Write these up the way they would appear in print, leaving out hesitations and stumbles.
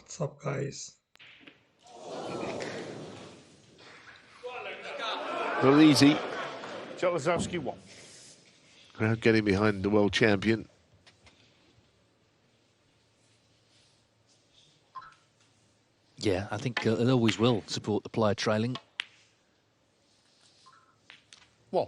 What's up, guys? Not easy. Lisowski 1. Crowd getting behind the world champion. Yeah, I think it always will support the player trailing. 1.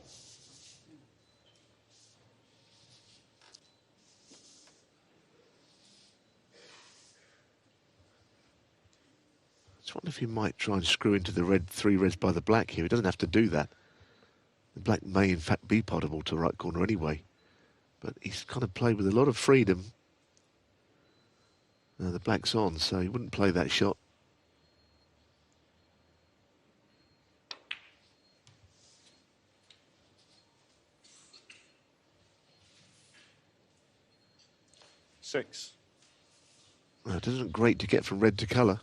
I just wonder if he might try and screw into the red 3 reds by the black here. He doesn't have to do that. The black may, in fact, be potable to right corner anyway. But he's kind of played with a lot of freedom. Now the black's on, so he wouldn't play that shot. Six. Well, it isn't great to get from red to colour.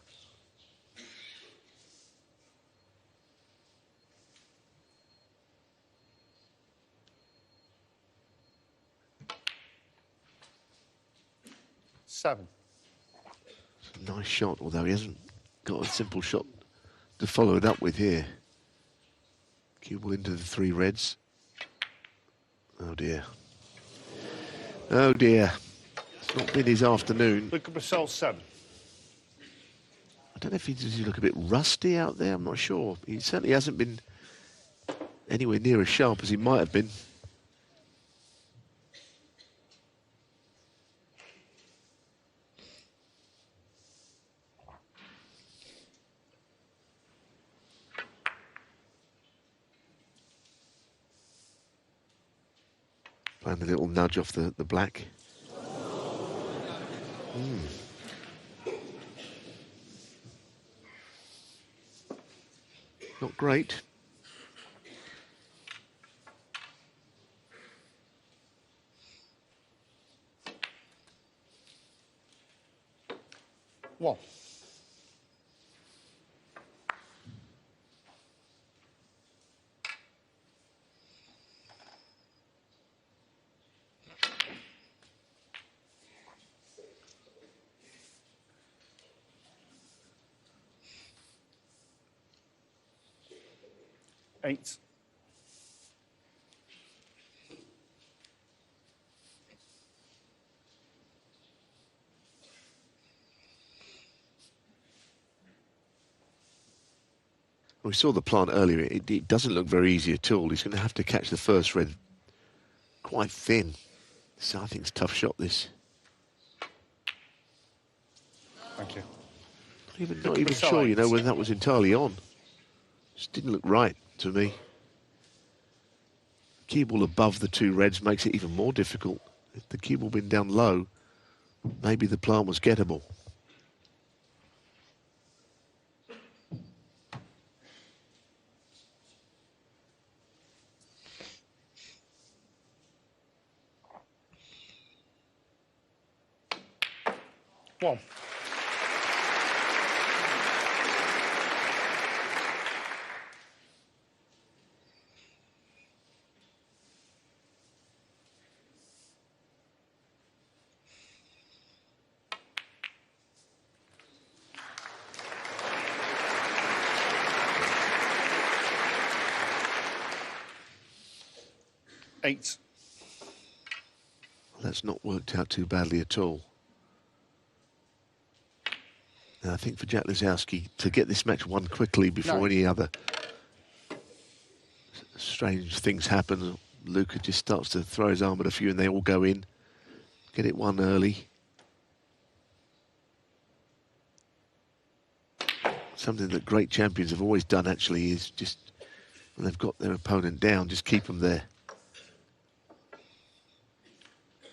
Seven. It's a nice shot, although he hasn't got a simple shot to follow it up with here. Cue ball into the 3 reds. Oh dear. Oh dear. It's not been his afternoon. Look at Brecel 7. I don't know if does he look a bit rusty out there. I'm not sure. He certainly hasn't been anywhere near as sharp as he might have been. Playing a little nudge off the black. Not great. One. Eight. We saw the plant earlier. It doesn't look very easy at all. He's going to have to catch the first red quite thin. So I think it's a tough shot, this. Thank you. Not even sure, you know, whether that was entirely on. Just didn't look right to me. Cue ball above the 2 reds makes it even more difficult. If the cue ball been down low, maybe the plant was gettable. One. Eight. That's not worked out too badly at all. And I think for Jack Lisowski to get this match won quickly before any other strange things happen, Luca just starts to throw his arm at a few and they all go in. Get it won early. Something that great champions have always done, actually, is just when they've got their opponent down, just keep them there.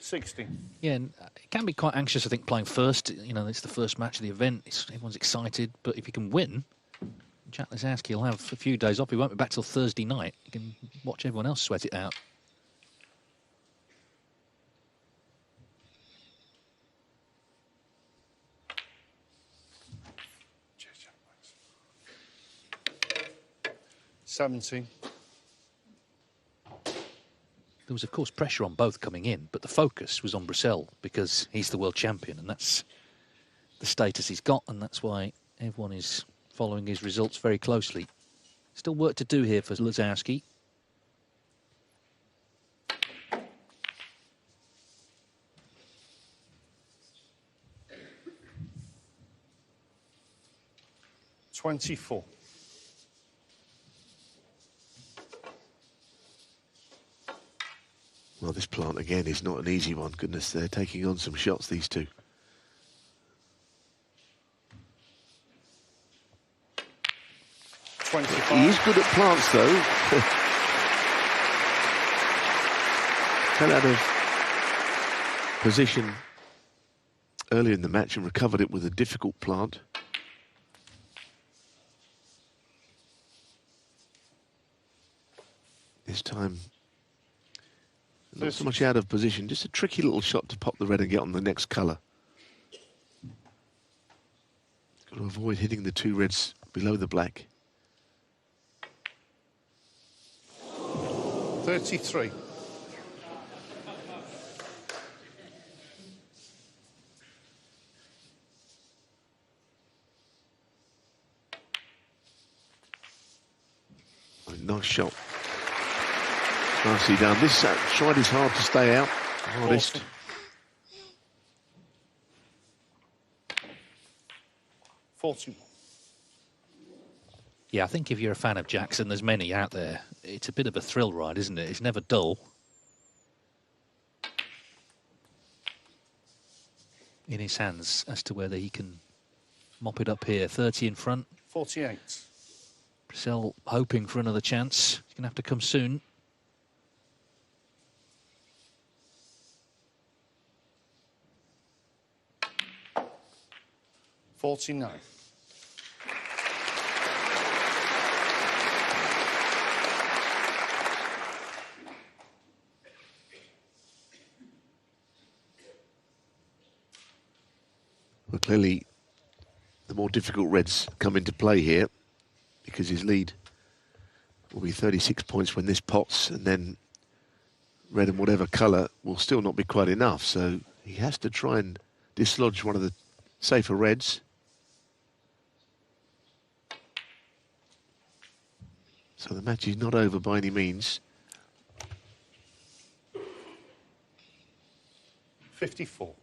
60. Yeah, and it can be quite anxious, I think, playing first. You know, it's the first match of the event. Everyone's excited. But if you can win, Jack Lisowski will have a few days off. He won't be back till Thursday night. You can watch everyone else sweat it out. $17. There was, of course, pressure on both coming in, but the focus was on Brecel because he's the world champion, and that's the status he's got, and that's why everyone is following his results very closely. Still work to do here for Lisowski. $24. Well, this plant again is not an easy one. Goodness, they're taking on some shots, these two. He is good at plants, though. Fell out of position earlier in the match and recovered it with a difficult plant. This time, not so much out of position, just a tricky little shot to pop the red and get on the next colour. Got to avoid hitting the two reds below the black. 33. Nice shot. Nicely done. This side is hard to stay out. Hardest. 41. Yeah, I think if you're a fan of Jackson, there's many out there. It's a bit of a thrill ride, isn't it? It's never dull. In his hands as to whether he can mop it up here. 30 in front. 48. Brecel hoping for another chance. He's going to have to come soon. $49. Well, clearly, the more difficult reds come into play here because his lead will be 36 points when this pots, and then red and whatever colour will still not be quite enough. So he has to try and dislodge one of the safer reds. So the match is not over by any means. 54.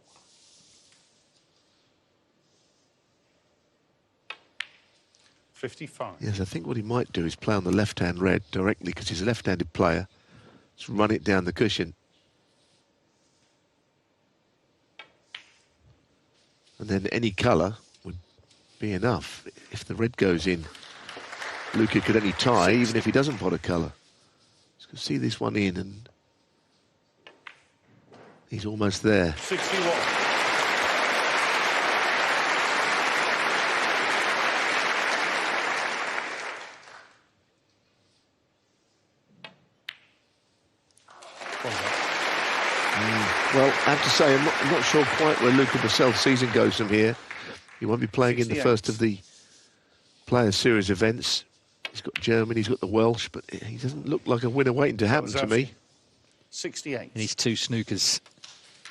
$55. Yes, I think what he might do is play on the left-hand red directly because he's a left-handed player. Just run it down the cushion. And then any colour would be enough. If the red goes in, Luca could only tie, even if he doesn't pot a colour. Just see this one in, and he's almost there. 61. Well, I have to say, I'm not sure quite where Luca Brecel's season goes from here. He won't be playing in the 68. first of the Players' Series events. He's got Germany, he's got the Welsh, but he doesn't look like a winner waiting to happen to me. 68. In his two snookers.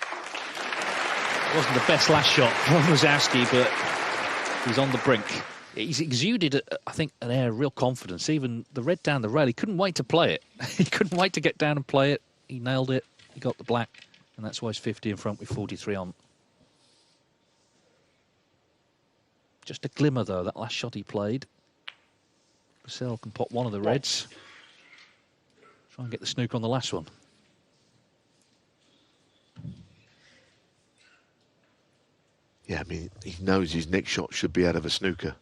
It wasn't the best last shot from Lisowski, but he's on the brink. He's exuded, I think, an air of real confidence. Even the red down the rail, he couldn't wait to play it. He couldn't wait to get down and play it. He nailed it. He got the black, and that's why he's 50 in front with 43 on. Just a glimmer, though, that last shot he played. Brecel can pot one of the reds. Try and get the snooker on the last one. Yeah, I mean, he knows his next shot should be out of a snooker.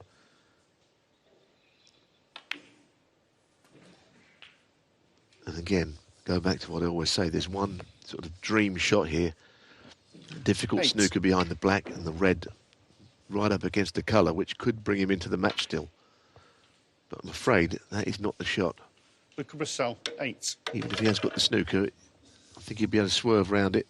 And again, go back to what I always say, there's one sort of dream shot here. Difficult 8. snooker behind the black and the red right up against the colour, which could bring him into the match still. But I'm afraid that is not the shot. Luca Brecel, 8. Even if he has got the snooker, I think he'd be able to swerve around it.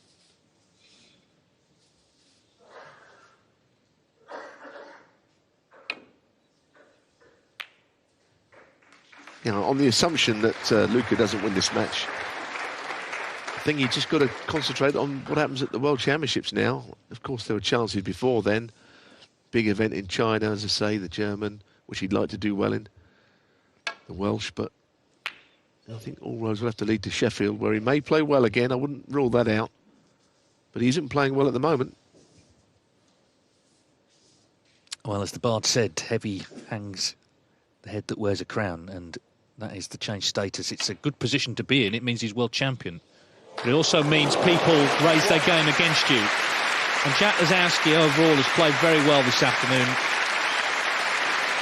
You know, on the assumption that Luca doesn't win this match, I think you just got to concentrate on what happens at the World Championships now. Of course, there were chances before then, big event in China, as I say, the German, which he'd like to do well in, the Welsh, but I think all roads will have to lead to Sheffield, where he may play well again. I wouldn't rule that out, but he isn't playing well at the moment. Well, as the bard said, heavy hangs the head that wears a crown, and that is the change status. It's a good position to be in. It means he's world champion. But it also means people raise their game against you. And Jack Lisowski overall has played very well this afternoon.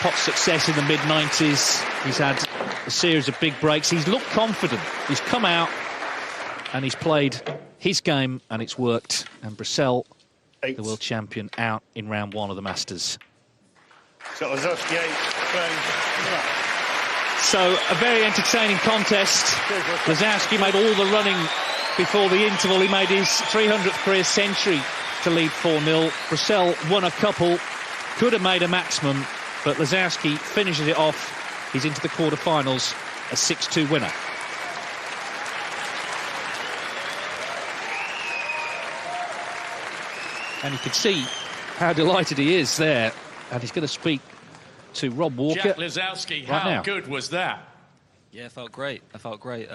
Pot success in the mid-90s. He's had a series of big breaks. He's looked confident. He's come out and he's played his game and it's worked. And Brecel, the world champion, out in round 1 of the Masters. So Lisowski 8, playing. So a very entertaining contest. Lisowski made all the running before the interval. He made his 300th career century to lead 4-0. Brecel won a couple, could have made a maximum, but Lisowski finishes it off. He's into the quarterfinals, a 6-2 winner. And you can see how delighted he is there. And he's going to speak to Rob Walker. Jack Lisowski, right how now. good was that? Yeah, it felt great. I felt great.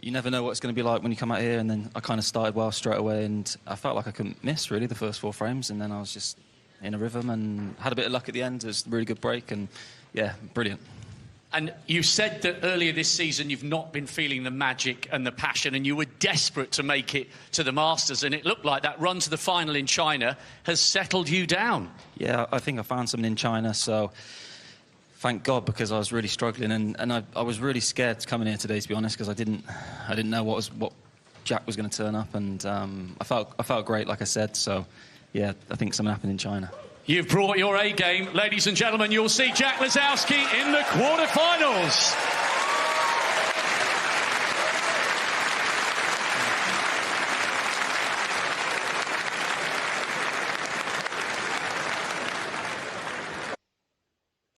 You never know what it's going to be like when you come out here, and then I kind of started well straight away, and I felt like I couldn't miss, really, the first 4 frames, and then I was just in a rhythm and had a bit of luck at the end. It was a really good break, and, yeah, brilliant. And you said that earlier this season you've not been feeling the magic and the passion, and you were desperate to make it to the Masters, and it looked like that run to the final in China has settled you down. Yeah, I think I found something in China, so thank God, because I was really struggling, and I was really scared coming here today, to be honest, because I didn't know what Jack was going to turn up, and I felt great, like I said. So yeah, I think something happened in China. You've brought your A game. Ladies and gentlemen, you'll see Jack Lisowski in the quarterfinals.